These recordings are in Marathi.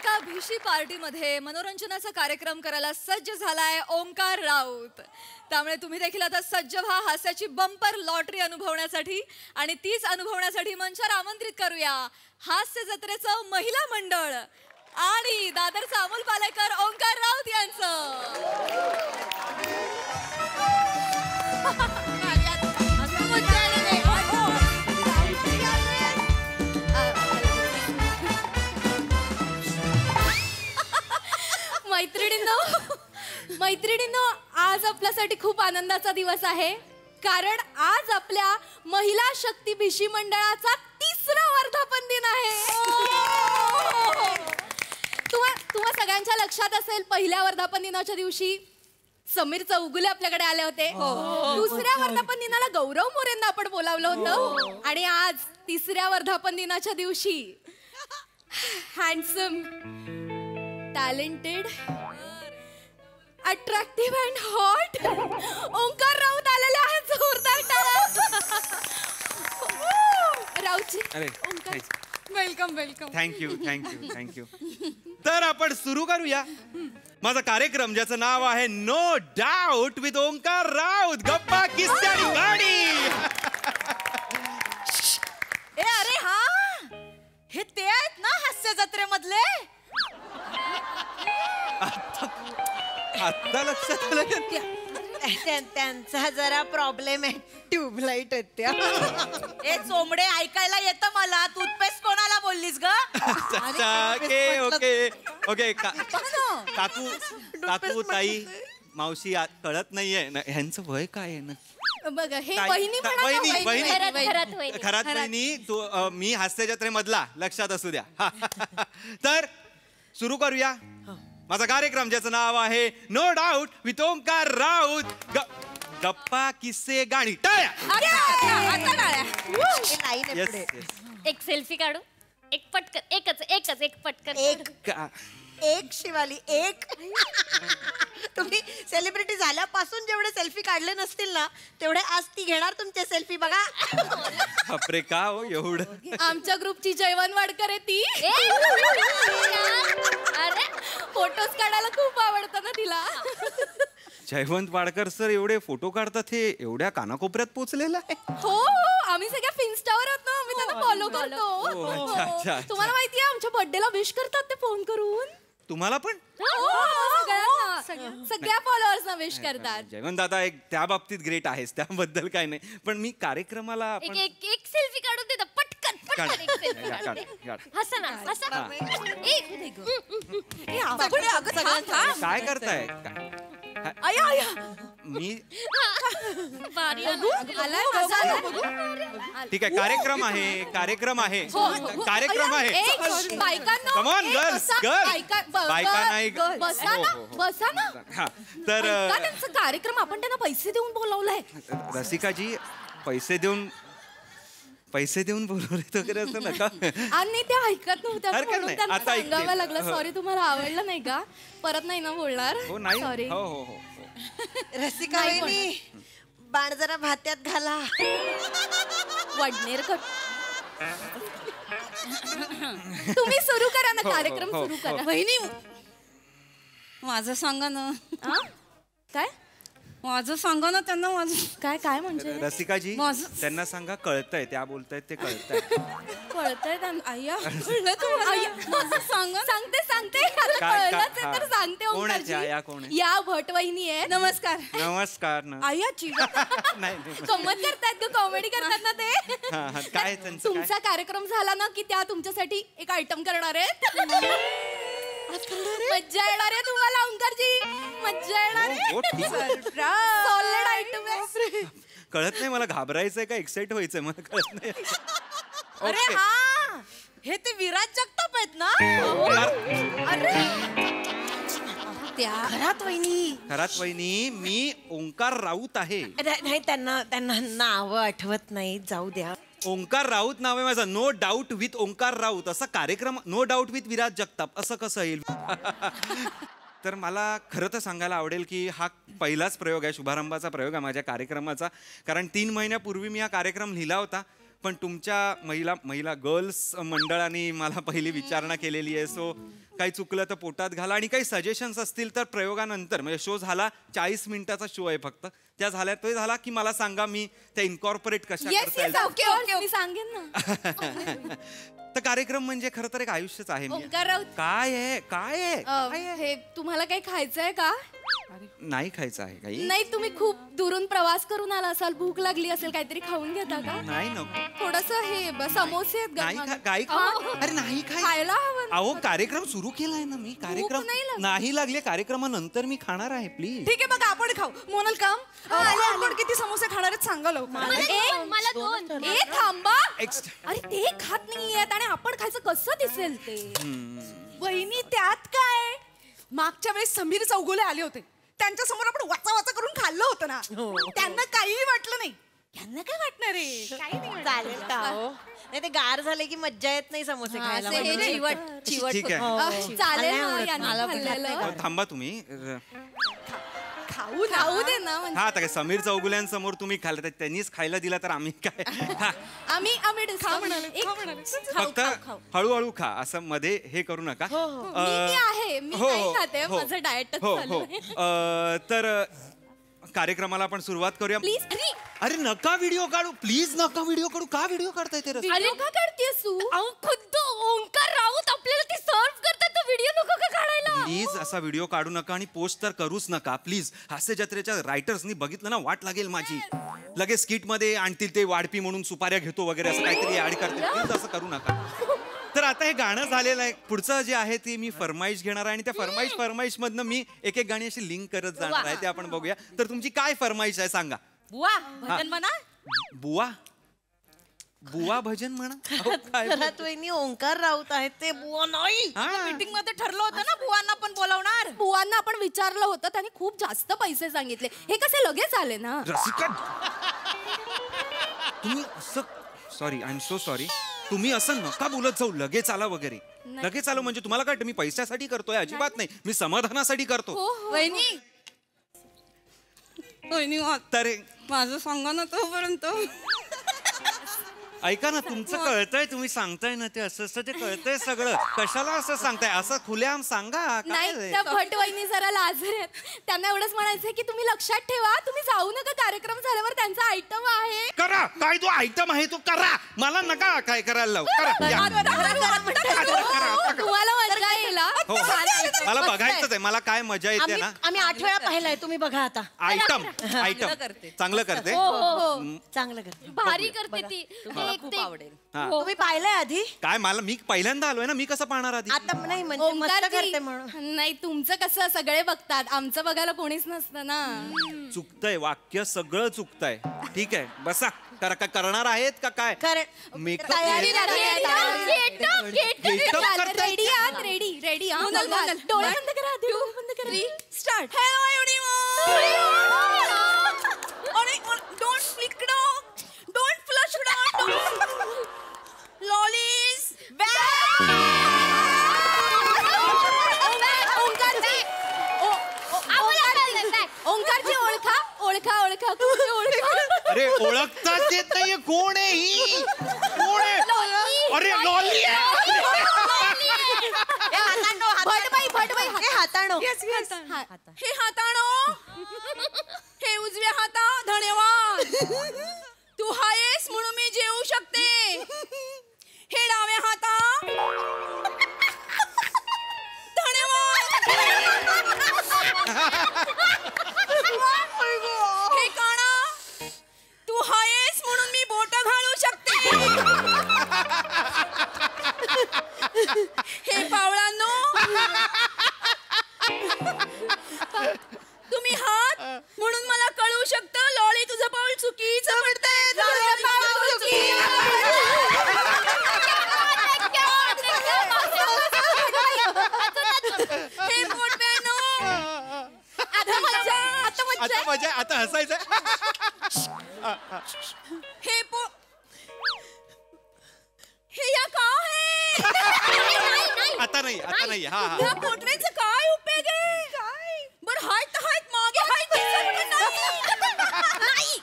एका भिशी पार्टीमध्ये मनोरंजनाचा कार्यक्रम करायला सज्ज झालाय ओंकार राऊत. त्यामुळे तुम्ही देखील आता सज्ज व्हा हास्याची बंपर लॉटरी अनुभवण्यासाठी. आणि तीच अनुभवण्यासाठी मंचावर आमंत्रित करूया हास्य जत्रेचं महिला मंडळ आणि दादरचा अमोल पालेकर ओंकार राऊत यांचं. मैत्रिणींनो, आज आपल्यासाठी खूप आनंदाचा दिवस आहे, कारण आज आपल्या महिला शक्ती भिशी मंडळाचा 3रा वर्धापन दिन आहे. तुम्हा सगळ्यांच्या लक्षात असेल, पहिल्या वर्धापन दिनाच्या दिवशी समीर चौगुले आपल्याकडे आले होते. दुसऱ्या वर्धापन दिनाला गौरव मोरेंना आपण बोलावलं होतं. आणि आज 3ऱ्या वर्धापन दिनाच्या दिवशी handsome, talented, attractive and hot Omkar Raut आलेले आहेत. जोरदार टाळ्या. राऊतजी, ओंकार, वेलकम वेलकम. थँक्यू. तर आपण सुरू करूया माझा कार्यक्रम, ज्याचं नाव आहे no doubt with Omkar Raut. गप्पा, किस्से आणि गाणी. अरे हा, हे ते आहेत ना हास्य जत्रेमधले. आता लक्षात आलं का? त्यांचा जरा प्रॉब्लेम आहे, ट्यूबलाईट आहेत त्या. ए चोमडे, ऐकायला येतं मला. टूथपेस्ट कोणाला बोललीस ग? ओके. काकू, ताई, मावशी, कळत नाहीये ह्यांचं वय काय आहे ना? बघा, हे वहिनी खरात वहिनी. मी हास्य जत्रेमधला, लक्षात असू द्या. तर सुरू करूया माझा कार्यक्रम, ज्याचं नाव आहे no doubt with Omkar Raut. गप्पा, किस्से, गाणी. टाळ्या. एक सेल्फी काढू. एक पटकन, एक पटकन. एक शिवाली, एक. तुम्ही सेलिब्रिटी झाल्यापासून जेवढे सेल्फी काढले नसतील ना, तेवढे आज ती घेणार तुमचे सेल्फी. बघा. बापरे, का हो एवढं? आमच्या ग्रुपची जयवंत वाडकर आहे ती. अरे, फोटोज काढायला खूप आवडतं ना तिला. जयवंत वाडकर सर एवढे फोटो काढतात, हे एवढ्या कानाकोपऱ्यात पोहोचलेलं आहे. हो, आम्ही सगळ्या फिन्स्टावर आहोत ना, आम्ही त्यांना फॉलो करतो. अच्छा. तुम्हाला माहितीये, आमच्या बर्थडेला विश करतात ते फोन करून. तुम्हाला पण? सगळ्या फॉलोअर्सना विश करतात. जयवंत दादा एक त्या बाबतीत ग्रेट आहेस, त्याबद्दल काय नाही. पण मी कार्यक्रमाला एक सेल्फी काढून देतो पटकन. हसा ना, हसा. काय करताय? मी ठीक आहे. कार्यक्रम आहे. कम ऑन गर्ल्स, बायका नाही. बसा ना. तर त्यांचा कार्यक्रम आपण त्यांना पैसे देऊन बोलवलाय. रसिकाजी, पैसे देऊन बोलवले वगैरे असं नका. आणि ते ऐकत नव्हत्या, हरकत नाही, त्यांना आता सांगावं लागलं. सॉरी, तुम्हाला आवडलं नाही का? परत नाही ना बोलणार? हो, नाही. सॉरी. हो. रसिका वहिनी, बाण जरा भात्यात घाला. वडनेर तुम्ही सुरू करा ना, कार्यक्रम सुरू करा. वहिनी, माझं सांगा ना. काय माझं सांगा ना त्यांना. माझं काय म्हणजे? रसिकाजी, त्यांना सांगा कळतंय, त्या बोलतायत ते कळतंय. कळतंय त्यांना. आय्या, कळलं तुम्हाला? सांगते तर सांगते. ओंकारजी, या भट वहिनी आहे. नमस्कार. आय्या गंमत करतायत, कॉमेडी करतात ना ते. काय तुमचा कार्यक्रम झाला ना की त्या तुमच्यासाठी एक आयटम करणार आहेत. मज्जा येणार आहे तुम्हाला ओंकारजी, मज्जा येणार आहे. सॉलिड आयटम आहे. कळत नाही मला, घाबरायचंय का एक्साइट व्हायचंय मला कळत नाही. अरे हा, हे ते विराज जगताप आहेत ना. अरे घरात वहिनी, मी ओंकार राऊत आहे. नाही, त्यांना नाव आठवत नाही, जाऊ द्या. ओंकार राऊत नाव आहे माझं. No doubt with Omkar Raut असा कार्यक्रम. No doubt with Viraj Jagtap असं कसं येईल? तर मला खरं तर सांगायला आवडेल की हा पहिलाच प्रयोग आहे, शुभारंभाचा प्रयोग आहे माझ्या कार्यक्रमाचा. कारण 3 महिन्यापूर्वी मी हा कार्यक्रम लिहिला होता, पण तुमच्या महिला गर्ल्स मंडळाने मला पहिली विचारणा केलेली आहे. सो काही चुकलं तर पोटात घाला आणि काही सजेशन्स असतील तर प्रयोगानंतर, म्हणजे शो झाला 40 मिनिटाचा शो आहे फक्त, त्या झाल्या तो झाला की मला सांगा, मी त्या इन्कॉर्पोरेट कशा करता येईल. ओके मी सांगेन ना. तर कार्यक्रम म्हणजे खरं तर एक आयुष्यच आहे. ओंकार राऊत, काय आहे हे तुम्हाला काही खायचंय का? नाही खायचं आहे काही? नाही, तुम्ही खूप दुरून प्रवास करून आला असाल, भूक लागली असेल, काहीतरी खाऊन घेता का? नाही नको. थोडस हे समोसे आहेत नाही गरमागरम. काही अरे नाही खायला हवं ना. अहो कार्यक्रम सुरू केलाय ना मी. कार्यक्रम नाही लागली. नाही लागले, कार्यक्रमानंतर मी खाणार आहे. प्लीज. ठीक आहे, बघा आपण खाऊ. मोनल काम आपण किती समोसे खाणार आहेत सांगा लवकर. मला 2. ए थांबा, Ext- अरे ते खात नाहीयेत आणि आपण खायचं कसं दिसेल ते? वहिनी त्यात काय, मागच्या वेळेस समीर चौगुले आले होते, त्यांच्या समोर आपण वाचा वाचा करून खाल्लं होतं ना, त्यांना काहीही वाटलं नाही. त्यांना काय वाटणार आहे? काही नाही चालेल का हो? नाही ते गार झाले की मज्जा येत नाही समोसे खायला. असे हे म्हणून. चिवट ठीक आहे. चालेल ना, आवडत. यांनी मला पण खाल्लेलं. थांबा तुम्ही. खाऊ दे ना म्हणजे. हा आता काय समीर चौगुल्यांसमोर तुम्ही खाल्लं तर त्यांनीच खायला दिला तर आम्ही काय. हा, आम्ही फक्त हळूहळू खा, असं मध्ये हे करू नका. मी आहे, मी हो, नाही हो, खाते, हो. माझं डाएटच हो चालू हो आहे. तर कार्यक्रमाला आपण सुरुवात करूया. प्लीज अरे नका व्हिडिओ काढू, प्लीज नका व्हिडिओ काढू. का व्हिडिओ काढताय ते? अरे का करतेस तू? खुद्द ओंकार राऊत आपल्याला ते सर्व करतात, तो व्हिडिओ नको का काढायला? प्लीज असा व्हिडिओ काढू नका आणि पोस्ट तर करूच नका प्लीज. हास्य जत्रेच्या रायटर्सनी बघितलं ना, वाट लागेल माझी. लगेच स्किट मध्ये आणतील ते वाढपी म्हणून सुपाऱ्या घेतो वगैरे असं काहीतरी ऍड करतील. प्लीज असं करू नका. तर आता हे गाणं झालेलं आहे. पुढचं जे आहे ते मी फरमाईश घेणार आहे आणि त्या फरमाईश मधनं मी एक एक गाणी अशी लिंक करत जाणार आहे. ते आपण बघूया. तर तुमची काय फरमाईश आहे सांगा. बुवा भजन म्हणा. बुवा भजन म्हणा. अहो, काय घरात वहिनी ओंकार राऊत आहेत ते बुवा नाही. हा. मीटिंग मध्ये ठरलं होतं ना बुवांना पण बोलावणार. बुवांना आपण विचारलं होतं, त्यांनी खूप जास्त पैसे सांगितले. हे कसे लगेच आले ना? रसिका तुम्ही असं, sorry I am so sorry, तुम्ही असं नका बोलत जाऊ. लगेच आला वगैरे. लगेच आलो म्हणजे तुम्हाला काय, मी पैशासाठी करतोय? अजिबात नाही, मी समाधानासाठी करतो. वहिनी तर माझं सांगा ना तोपर्यंत. ऐका ना, तुमचं कळतंय, तुम्ही सांगताय ना ते असं असं, ते कळतंय सगळं. कशाला असं सांगताय? असं खुलेआम सांगा. नाही, काय त्या भट वहिनी जरा लाजर आहेत. त्यांना एवढंच म्हणायचंय की तुम्ही लक्षात ठेवा, तुम्ही जाऊ नका, कार्यक्रम झाल्यावर त्यांचा आयटम आहे. करा काय, तो आयटम आहे तो करा. मला नका काय करायला लावू. करा या. तुम्हाला मजा येईल हा. हो, मला बघायचंच आहे. मला काय मजा येते ना. आम्ही 8 वेळा पाहिलाय, तुम्ही बघा आता. आयटम चांगलं करते. चांगलं करते. भारी करते ती. खूप आवडेल. हा. तुम्ही पाहिलंय आधी? काय मला, मी पहिल्यांदा आलोय ना, मी कसं पाहणार आधी? आता नाही म्हणजे मस्त ओंकारजी, करते म्हणून. नाही तुमचं कसं सगळे बघतात, आमचं बघायला कोणीच नसतं ना. चुकतंय वाक्य, सगळं चुकतंय. ठीक आहे बसा. करणार आहेत का काय? मेकअप तयारी रेडी आहात? रेडी हा. डोळे बंद करा, डोळे बंद करा. Start. Hello everyone. Don't flick down, don't flush down, लॉलीज ओंकारची ओळखा कुठे ओळखा? अरे ओळखताच येत नाहीये. कोण आहे ही? कोण आहे? अरे लॉली आहे. भटबाई हे हाताळो. हे हाताळो, हे उजव्या हाता. धन्यवाद. तू हायस म्हणून मी जेवू शकते. हे डाव्या हाता. धन्यवाद. हे काना, तू हायस म्हणून मी बोट घालू शकते. हे पावळांनो, तुम्ही हात म्हणून मला कळू शकतं. लॉली तुझं पाऊल चुकीचं पडतंय. हे पोटव्यानो, आता मजा, आता हसायचं. हे या का आहे? आता नाही. हा हा. या पोटव्यांचा काय उपयोग आहे? बरं हाय मागे हाय.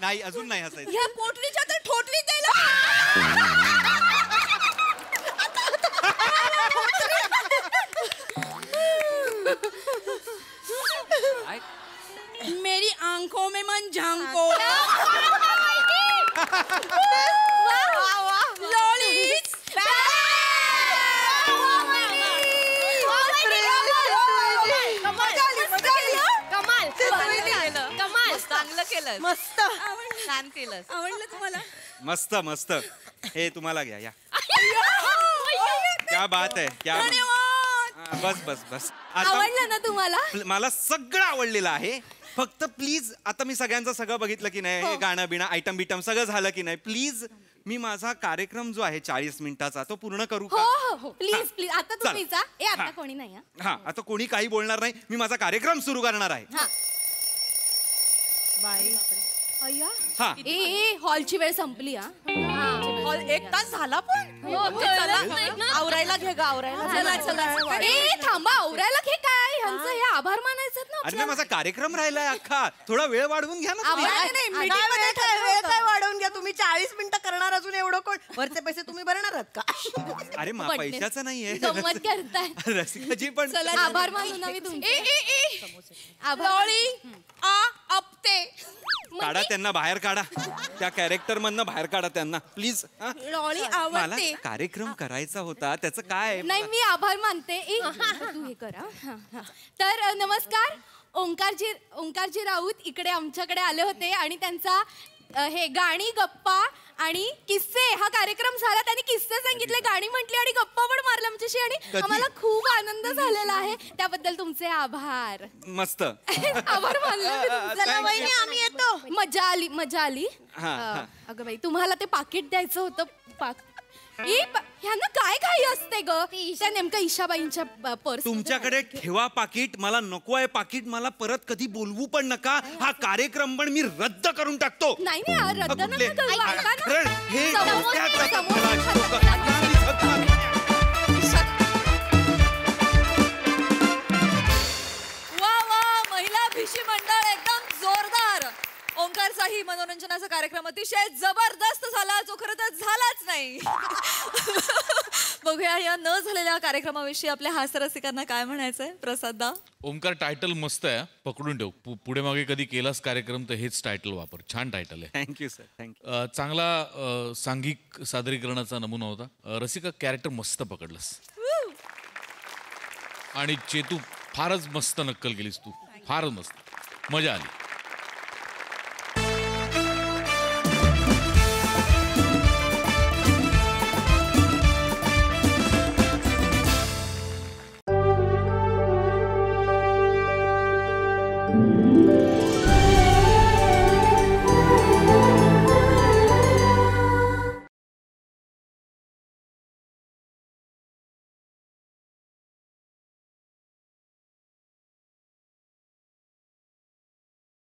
नाही अजून नाही हसायचं. ह्या पोटलीच्या तर ठोटली द्यायला. लॉलीज कमाल चांगलं केलं मस्त छान केलं आवडलं तुम्हाला? मस्त मस्त. हे तुम्हाला घ्या या. क्या बात आहे, क्या बात. बस बस बस. आता आवडलं ना तुम्हाला? मला सगळं आवडलेलं आहे. फक्त प्लीज, आता मी सगळ्यांचं सगळं बघितलं की नाही, हे गाणं बिणं आयटम बिटम सगळं झालं की नाही, प्लीज मी माझा कार्यक्रम जो आहे 40 मिनिटाचा तो पूर्ण करू हो का? हो हो प्लीज प्लीज आता चल. तुम्ही जा. आता हा. कोणी नाही हा. हा, आता कोणी काही बोलणार नाही, मी माझा कार्यक्रम सुरू करणार आहे. हा. अय्या हा. ए हॉलची वेळ संपली हा. हॉल 1 तास झाला पण आवरायला घे ग आवरायला चला चला ए थांबा आवरायला घे काय ह्यांचं हे आभार मानायचं ना अरे नाही, माझा कार्यक्रम राहिलाय अख्खा, थोडा वेळ वाढवून घ्या ना तुम्ही. आभार- नाही, meeting मध्ये वेळ काय वाढवून घ्या तुम्ही. 40 मिनिटं करणार अजून एवढं कोण. वरचे पैसे तुम्ही भरणार आहात का? अरे पैशाचं नाहीये. गंमत करताय. रसिकाजी पण चला आभार मानू ना मी तुमचे. आभार काढा त्यांना बाहेर काढा, त्या कॅरेक्टर मधनं बाहेर काढा त्यांना प्लीज. लॉली मला आवडते. कार्यक्रम करायचा होता, त्याचं काय. नाही मी आभार मानते. तू हे करा. तर नमस्कार. ओंकारजी राऊत इकडे आमच्याकडे आले होते आणि त्यांचा हे गाणी गप्पा आणि किस्से हा कार्यक्रम झाला. त्यांनी किस्से सांगितले, गाणी म्हटली आणि गप्पा पण मारल्या आमच्याशी आणि कधी? आम्हाला खूप आनंद झालेला आहे. त्याबद्दल तुमचे आभार. मस्त. आभार मानले मी तुमचे. चला वहिनी आम्ही येतो. मजा आली मजा आली. अगं बाई तुम्हाला ते पाकिट द्यायचं होतं. ह्यांना काय घाई असते ग? त्या नेमकं ईशाबाईंच्या पर्स. तुमच्याकडे ठेवा पाकिट, मला नको आहे पाकिट, मला परत कधी बोलवू पण नका. हा कार्यक्रम पण मी रद्द करून टाकतो. नाही नाही रद्द कुठले? नका करू. ऐका ना. खरं, हे समोर- डोक्यात समोर- वा वा, महिला भिशी मंडळ एकदम जोरदार. ओंकारचाही मनोरंजनाचा कार्यक्रम अतिशय जबरदस्त झाला, जो खरं तर झालाच नाही. बघूया या न झालेल्या कार्यक्रमाविषयी आपल्या हास्यरसिकांना काय म्हणायचंय. प्रसाददा. ओमकार टायटल मस्त आहे, पकडून ठेव. पुढे मागे कधी केलास कार्यक्रम तर हेच टायटल वापर. छान टायटल आहे. Thank you sir, thank you. चांगला सांघिक सादरीकरणाचा नमुना होता. रसिका कॅरेक्टर मस्त पकडलंस आणि चेतू फारच मस्त नक्कल केलीस तू, फारच मस्त, मजा आली.